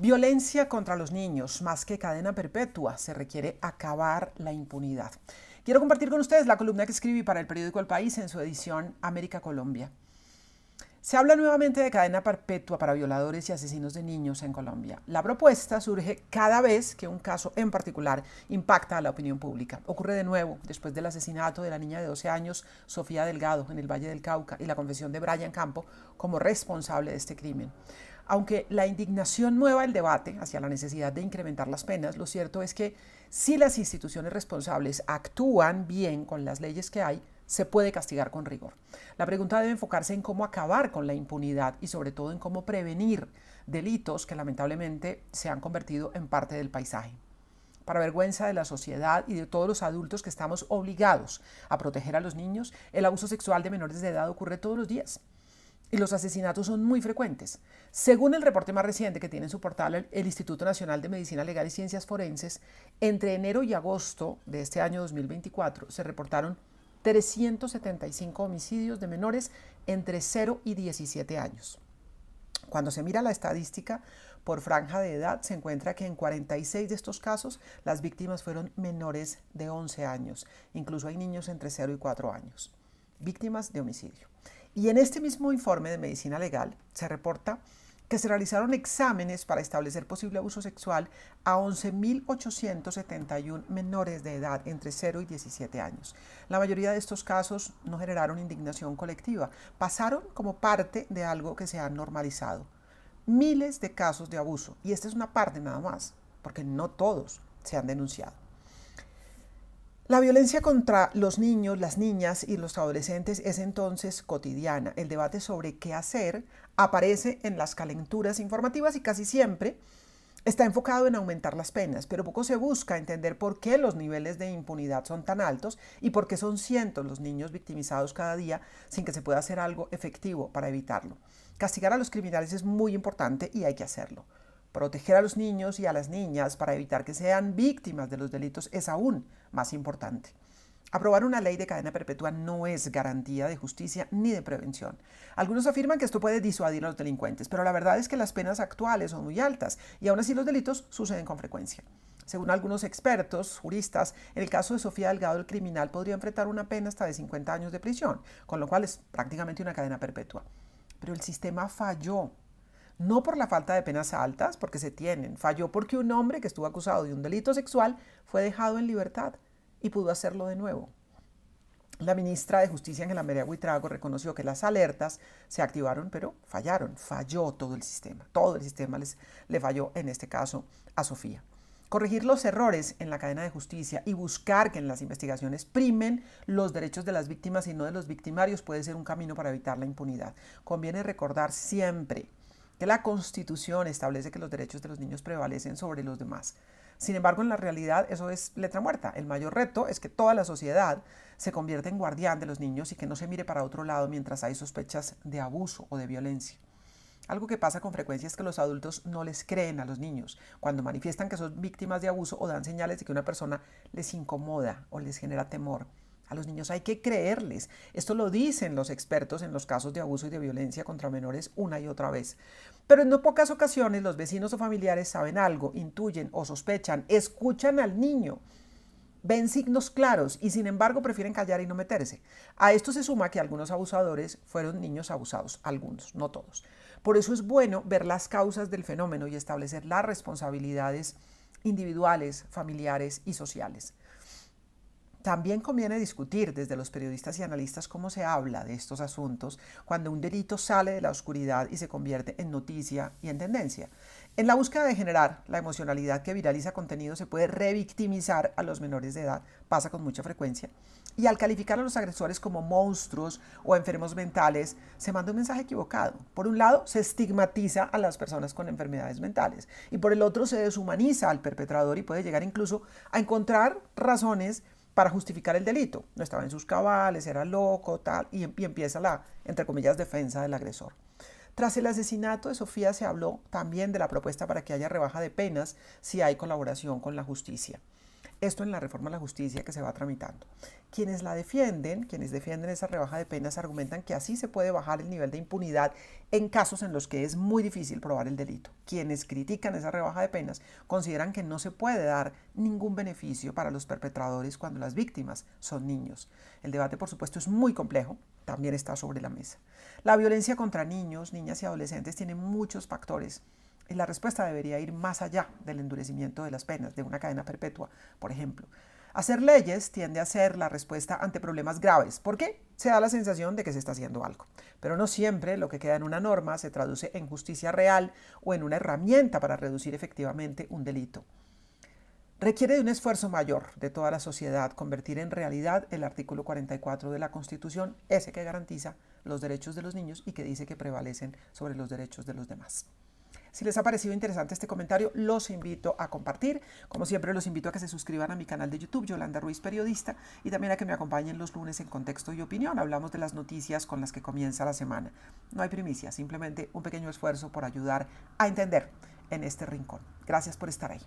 Violencia contra los niños, más que cadena perpetua, se requiere acabar la impunidad. Quiero compartir con ustedes la columna que escribí para el periódico El País en su edición América Colombia. Se habla nuevamente de cadena perpetua para violadores y asesinos de niños en Colombia. La propuesta surge cada vez que un caso en particular impacta a la opinión pública. Ocurre de nuevo después del asesinato de la niña de 12 años, Sofía Delgado, en el Valle del Cauca, y la confesión de Brian Campo como responsable de este crimen. Aunque la indignación mueva el debate hacia la necesidad de incrementar las penas, lo cierto es que si las instituciones responsables actúan bien con las leyes que hay, se puede castigar con rigor. La pregunta debe enfocarse en cómo acabar con la impunidad y sobre todo en cómo prevenir delitos que lamentablemente se han convertido en parte del paisaje. Para vergüenza de la sociedad y de todos los adultos que estamos obligados a proteger a los niños, el abuso sexual de menores de edad ocurre todos los días. Y los asesinatos son muy frecuentes. Según el reporte más reciente que tiene en su portal el Instituto Nacional de Medicina Legal y Ciencias Forenses, entre enero y agosto de este año 2024 se reportaron 375 homicidios de menores entre 0 y 17 años. Cuando se mira la estadística por franja de edad, se encuentra que en 46 de estos casos las víctimas fueron menores de 11 años. Incluso hay niños entre 0 y 4 años, víctimas de homicidio. Y en este mismo informe de medicina legal se reporta que se realizaron exámenes para establecer posible abuso sexual a 11.871 menores de edad entre 0 y 17 años. La mayoría de estos casos no generaron indignación colectiva, pasaron como parte de algo que se ha normalizado. Miles de casos de abuso, y esta es una parte nada más, porque no todos se han denunciado. La violencia contra los niños, las niñas y los adolescentes es entonces cotidiana. El debate sobre qué hacer aparece en las calenturas informativas y casi siempre está enfocado en aumentar las penas, pero poco se busca entender por qué los niveles de impunidad son tan altos y por qué son cientos los niños victimizados cada día sin que se pueda hacer algo efectivo para evitarlo. Castigar a los criminales es muy importante y hay que hacerlo. Proteger a los niños y a las niñas para evitar que sean víctimas de los delitos es aún más importante. Aprobar una ley de cadena perpetua no es garantía de justicia ni de prevención. Algunos afirman que esto puede disuadir a los delincuentes, pero la verdad es que las penas actuales son muy altas y aún así los delitos suceden con frecuencia. Según algunos expertos, juristas, en el caso de Sofía Delgado, el criminal podría enfrentar una pena hasta de 50 años de prisión, con lo cual es prácticamente una cadena perpetua. Pero el sistema falló. No por la falta de penas altas, porque se tienen. Falló porque un hombre que estuvo acusado de un delito sexual fue dejado en libertad y pudo hacerlo de nuevo. La ministra de Justicia, Ángela María Buitrago, reconoció que las alertas se activaron, pero fallaron. Falló todo el sistema. Todo el sistema le falló, en este caso, a Sofía. Corregir los errores en la cadena de justicia y buscar que en las investigaciones primen los derechos de las víctimas y no de los victimarios puede ser un camino para evitar la impunidad. Conviene recordar siempre que la Constitución establece que los derechos de los niños prevalecen sobre los demás. Sin embargo, en la realidad eso es letra muerta. El mayor reto es que toda la sociedad se convierta en guardián de los niños y que no se mire para otro lado mientras hay sospechas de abuso o de violencia. Algo que pasa con frecuencia es que los adultos no les creen a los niños cuando manifiestan que son víctimas de abuso o dan señales de que una persona les incomoda o les genera temor. A los niños hay que creerles. Esto lo dicen los expertos en los casos de abuso y de violencia contra menores una y otra vez. Pero en no pocas ocasiones los vecinos o familiares saben algo, intuyen o sospechan, escuchan al niño, ven signos claros y sin embargo prefieren callar y no meterse. A esto se suma que algunos abusadores fueron niños abusados, algunos, no todos. Por eso es bueno ver las causas del fenómeno y establecer las responsabilidades individuales, familiares y sociales. También conviene discutir desde los periodistas y analistas cómo se habla de estos asuntos cuando un delito sale de la oscuridad y se convierte en noticia y en tendencia. En la búsqueda de generar la emocionalidad que viraliza contenido se puede revictimizar a los menores de edad, pasa con mucha frecuencia, y al calificar a los agresores como monstruos o enfermos mentales, se manda un mensaje equivocado. Por un lado, se estigmatiza a las personas con enfermedades mentales y por el otro se deshumaniza al perpetrador y puede llegar incluso a encontrar razones para justificar el delito. No estaba en sus cabales, era loco, tal, y empieza la, entre comillas, defensa del agresor. Tras el asesinato de Sofía se habló también de la propuesta para que haya rebaja de penas si hay colaboración con la justicia. Esto en la reforma a la justicia que se va tramitando. Quienes defienden esa rebaja de penas, argumentan que así se puede bajar el nivel de impunidad en casos en los que es muy difícil probar el delito. Quienes critican esa rebaja de penas consideran que no se puede dar ningún beneficio para los perpetradores cuando las víctimas son niños. El debate, por supuesto, es muy complejo, también está sobre la mesa. La violencia contra niños, niñas y adolescentes tiene muchos factores. Y la respuesta debería ir más allá del endurecimiento de las penas, de una cadena perpetua, por ejemplo. Hacer leyes tiende a ser la respuesta ante problemas graves. ¿Por qué? Se da la sensación de que se está haciendo algo. Pero no siempre lo que queda en una norma se traduce en justicia real o en una herramienta para reducir efectivamente un delito. Requiere de un esfuerzo mayor de toda la sociedad convertir en realidad el artículo 44 de la Constitución, ese que garantiza los derechos de los niños y que dice que prevalecen sobre los derechos de los demás. Si les ha parecido interesante este comentario, los invito a compartir. Como siempre, los invito a que se suscriban a mi canal de YouTube, Yolanda Ruiz Periodista, y también a que me acompañen los lunes en Contexto y Opinión. Hablamos de las noticias con las que comienza la semana. No hay primicia, simplemente un pequeño esfuerzo por ayudar a entender en este rincón. Gracias por estar ahí.